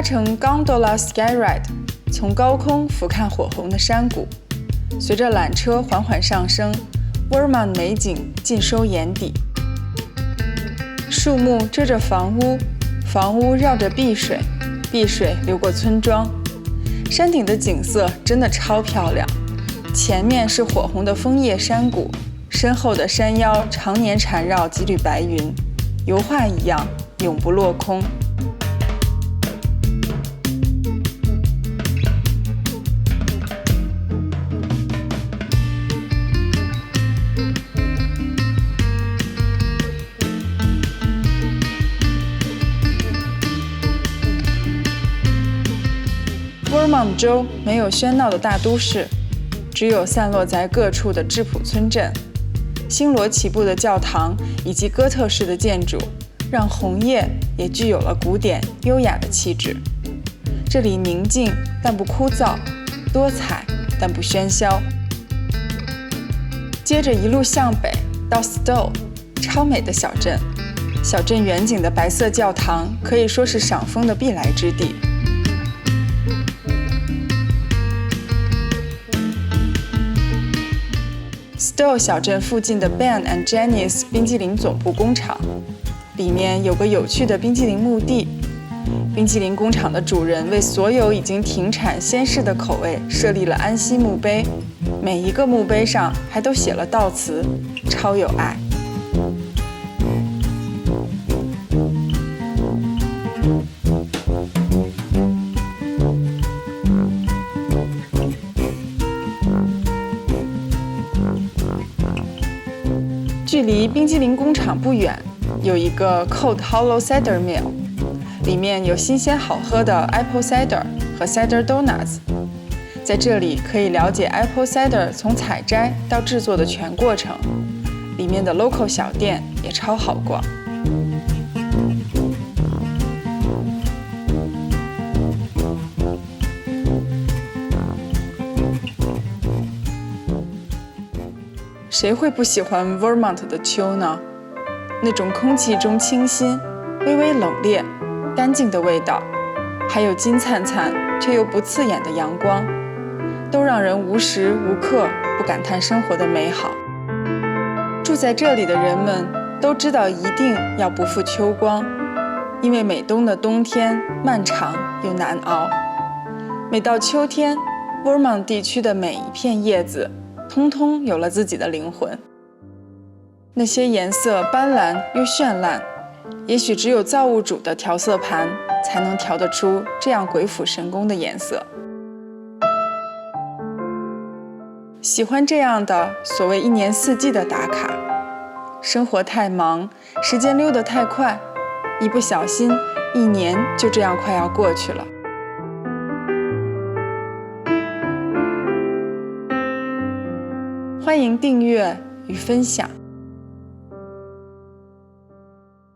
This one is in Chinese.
搭乘 Gondola Skyride， 从高空俯瞰火红的山谷，随着缆车缓缓上升， Vermont 美景尽收眼底。树木遮着房屋，房屋绕着碧水，碧水流过村庄。山顶的景色真的超漂亮，前面是火红的枫叶山谷，身后的山腰常年缠绕几缕白云，油画一样永不落空。Vermont 州没有喧闹的大都市，只有散落在各处的质朴村镇。星罗棋布的教堂以及哥特式的建筑，让红叶也具有了古典优雅的气质。这里宁静但不枯燥，多彩但不喧嚣。接着一路向北到 Stowe， 超美的小镇。小镇远景的白色教堂可以说是赏枫的必来之地。Stowe 小镇附近的 Ben and Jenny's 冰激凌总部工厂，里面有个有趣的冰激凌墓地。冰激凌工厂的主人为所有已经停产仙逝的口味设立了安息墓碑，每一个墓碑上还都写了悼词，超有爱。距离冰激凌工厂不远，有一个 Cold Hollow Cider Mill， 里面有新鲜好喝的 Apple Cider 和 Cider Donuts。在这里可以了解 Apple Cider 从采摘到制作的全过程，里面的 local 小店也超好逛。谁会不喜欢 Vermont 的秋呢？那种空气中清新、微微冷冽、干净的味道，还有金灿灿却又不刺眼的阳光，都让人无时无刻不感叹生活的美好。住在这里的人们都知道一定要不负秋光，因为美东的冬天漫长又难熬。每到秋天， Vermont 地区的每一片叶子通通有了自己的灵魂，那些颜色斑斓又绚烂，也许只有造物主的调色盘才能调得出这样鬼斧神工的颜色。喜欢这样的所谓一年四季的打卡，生活太忙，时间溜得太快，一不小心一年就这样快要过去了。欢迎订阅与分享。